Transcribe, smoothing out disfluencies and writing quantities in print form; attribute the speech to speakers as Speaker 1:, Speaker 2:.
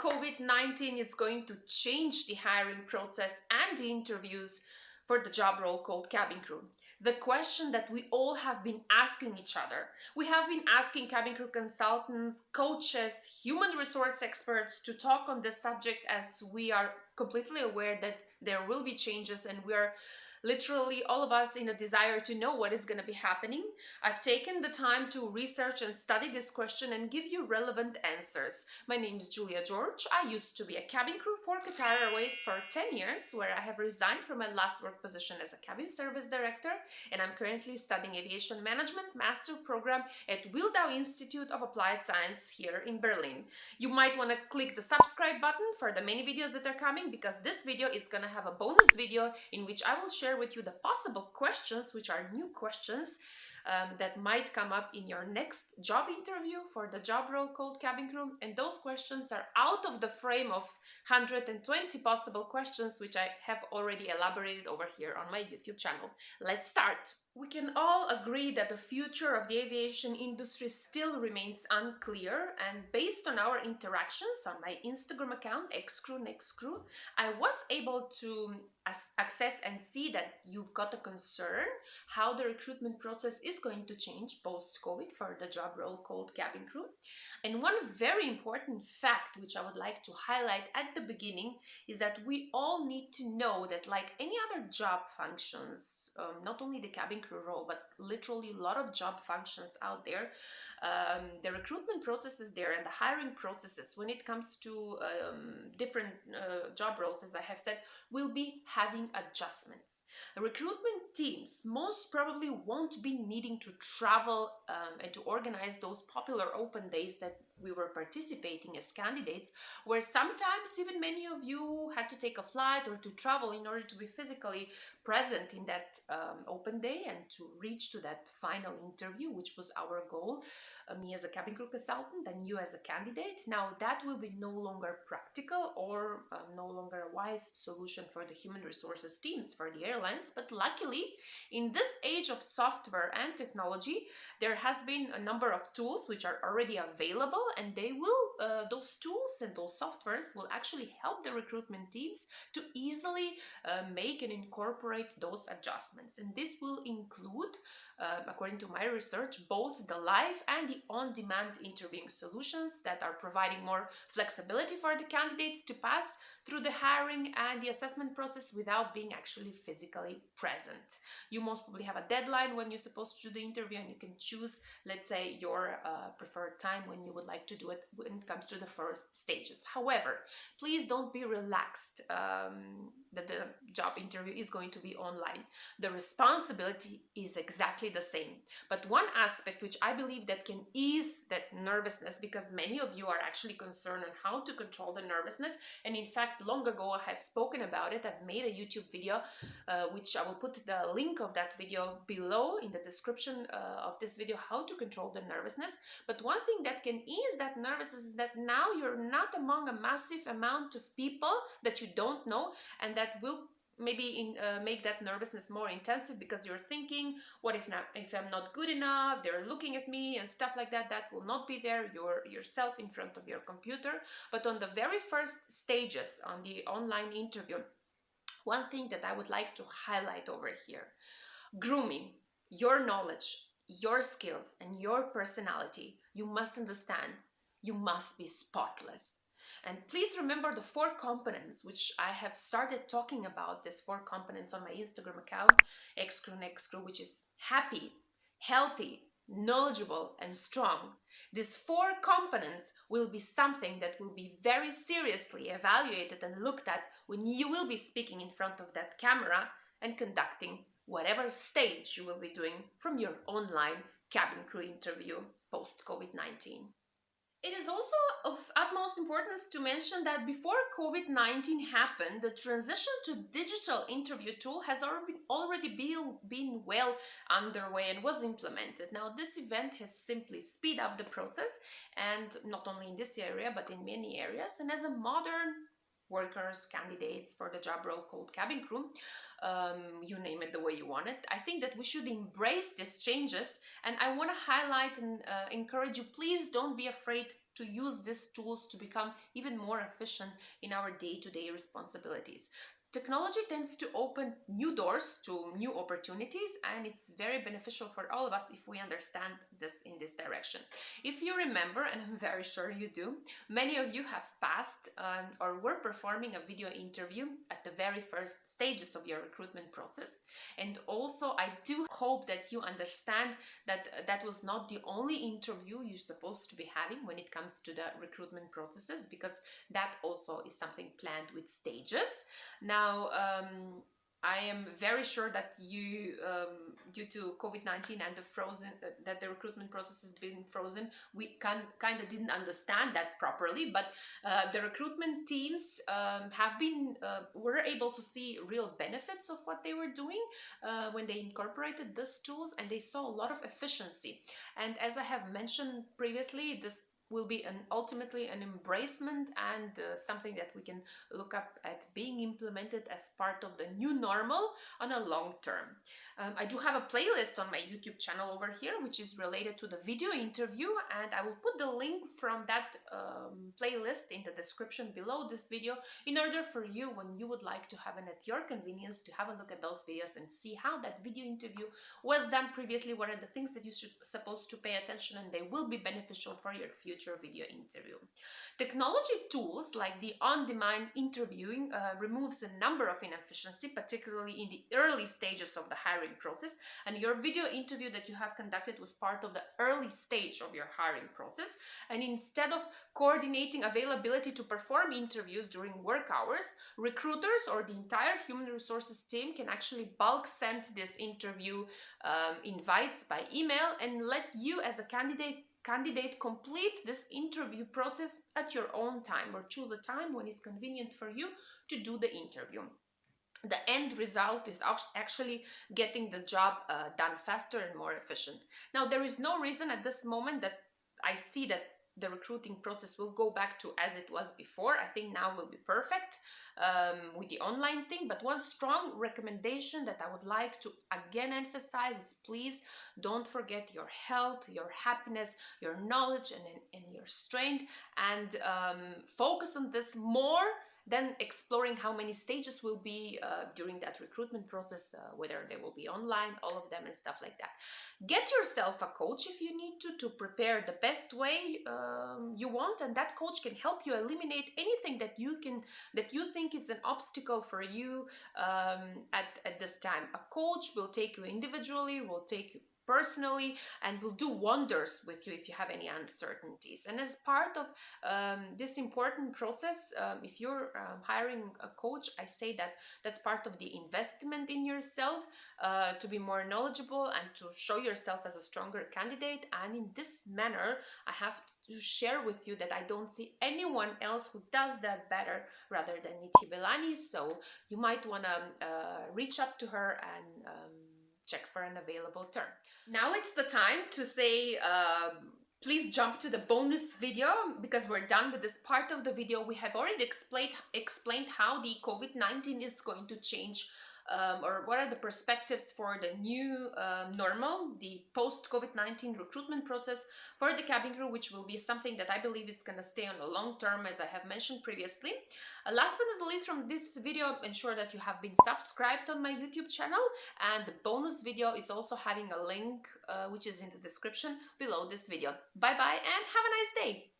Speaker 1: COVID-19 is going to change the hiring process and the interviews for the job role called cabin crew? The question that we all have been asking each other. We have been asking cabin crew consultants, coaches, human resource experts to talk on this subject, as we are completely aware that there will be changes, and we are literally all of us in a desire to know what is going to be happening. I've taken the time to research and study this question and give you relevant answers. My name is Julia George. I used to be a cabin crew for Qatar Airways for 10 years, where I have resigned from my last work position as a cabin service director, and I'm currently studying aviation management master program at Wildau Institute of Applied Science here in Berlin. You might want to click the subscribe button for the many videos that are coming, because this video is going to have a bonus video in which I will share with you the possible questions, which are new questions that might come up in your next job interview for the job role called cabin crew. And those questions are out of the frame of 120 possible questions, which I have already elaborated over here on my YouTube channel. Let's start. We can all agree that the future of the aviation industry still remains unclear, and based on our interactions on my Instagram account, excrewnextcrew, I was able to access and see that you've got a concern how the recruitment process is going to change post-COVID for the job role called cabin crew. And one very important fact which I would like to highlight at the beginning is that we all need to know that, like any other job functions, not only the cabin crew role, but literally a lot of job functions out there, the recruitment processes there and the hiring processes when it comes to different job roles, as I have said, will be having adjustments. The recruitment teams most probably won't be needing to travel and to organize those popular open days that we were participating as candidates, where sometimes even many of you had to take a flight or to travel in order to be physically present in that open day and to reach to that final interview, which was our goal, me as a cabin crew consultant and you as a candidate. Now that will be no longer practical or no longer a wise solution for the human resources teams for the airlines, but luckily in this age of software and technology, there has been a number of tools which are already available, and they will those tools and those softwares will actually help the recruitment teams to easily make and incorporate those adjustments. And this will include, according to my research, both the live and the on-demand interviewing solutions that are providing more flexibility for the candidates to pass through the hiring and the assessment process without being actually physically present. You most probably have a deadline when you're supposed to do the interview, and you can choose, let's say, your preferred time when you would like to do it when it comes to the first stages. However, please don't be relaxed that the job interview is going to be online. The responsibility is exactly the same. But one aspect which I believe that can ease that nervousness, because many of you are actually concerned on how to control the nervousness, and in fact long ago I have spoken about it. I've made a YouTube video which I will put the link of that video below in the description of this video, how to control the nervousness. But one thing that can ease that nervousness is that now you're not among a massive amount of people that you don't know, and that will maybe make that nervousness more intensive, because you're thinking, what if I'm not good enough, they're looking at me and stuff like that. That will not be there. You're yourself in front of your computer. But on the very first stages on the online interview, one thing that I would like to highlight over here: grooming your knowledge, your skills, and your personality. You must understand, you must be spotless. And please remember the 4 components, which I have started talking about, these 4 components on my Instagram account, excrewnextcrew, which is happy, healthy, knowledgeable, and strong. These 4 components will be something that will be very seriously evaluated and looked at when you will be speaking in front of that camera and conducting whatever stage you will be doing from your online cabin crew interview post-COVID-19. It is also of utmost importance to mention that before COVID-19 happened, the transition to digital interview tool has already been well underway and was implemented. Now, this event has simply speed up the process, and not only in this area, but in many areas. And as a modern workers, candidates for the job role called cabin crew, you name it the way you want it, I think that we should embrace these changes. And I want to highlight and encourage you, please don't be afraid to use these tools to become even more efficient in our day-to-day responsibilities. Technology tends to open new doors to new opportunities, and it's very beneficial for all of us if we understand this in this direction. If you remember, and I'm very sure you do, many of you have passed or were performing a video interview at the very first stages of your recruitment process. And also, I do hope that you understand that that was not the only interview you're supposed to be having when it comes to the recruitment processes, because that also is something planned with stages. Now, I am very sure that you, due to COVID-19 and the frozen, that the recruitment process has been frozen, we kind of didn't understand that properly. But the recruitment teams were able to see real benefits of what they were doing when they incorporated these tools, and they saw a lot of efficiency. And as I have mentioned previously, this will be ultimately an embracement and something that we can look up at being implemented as part of the new normal on a long term. I do have a playlist on my YouTube channel over here which is related to the video interview, and I will put the link from that playlist in the description below this video, in order for you, when you would like to have it at your convenience, to have a look at those videos and see how that video interview was done previously, what are the things that you should supposed to pay attention, and they will be beneficial for your future video interview. Technology tools like the on-demand interviewing removes a number of inefficiency, particularly in the early stages of the hiring process, and your video interview that you have conducted was part of the early stage of your hiring process. And instead of coordinating availability to perform interviews during work hours, recruiters or the entire human resources team can actually bulk send this interview invites by email and let you as a candidate complete this interview process at your own time, or choose a time when it's convenient for you to do the interview. The end result is actually getting the job done faster and more efficient. Now, there is no reason at this moment that I see that the recruiting process will go back to as it was before. I think now will be perfect with the online thing. But one strong recommendation that I would like to again emphasize is, please don't forget your health, your happiness, your knowledge, and your strength, and focus on this more than exploring how many stages will be during that recruitment process, whether they will be online, all of them, and stuff like that. Get yourself a coach if you need to prepare the best way you want, and that coach can help you eliminate anything that you think is an obstacle for you at this time. A coach will take you individually, will take you personally, and will do wonders with you if you have any uncertainties. And as part of this important process, if you're hiring a coach, I say that that's part of the investment in yourself, to be more knowledgeable and to show yourself as a stronger candidate. And in this manner, I have to share with you that I don't see anyone else who does that better rather than Niti Belani. So you might want to reach up to her and check for an available term. Now it's the time to say please jump to the bonus video, because we're done with this part of the video. We have already explained how the COVID-19 is going to change or what are the perspectives for the new normal, the post-COVID-19 recruitment process for the cabin crew, which will be something that I believe it's going to stay on the long term, as I have mentioned previously. Last but not least from this video, ensure that you have been subscribed on my YouTube channel, and the bonus video is also having a link which is in the description below this video. Bye bye and have a nice day!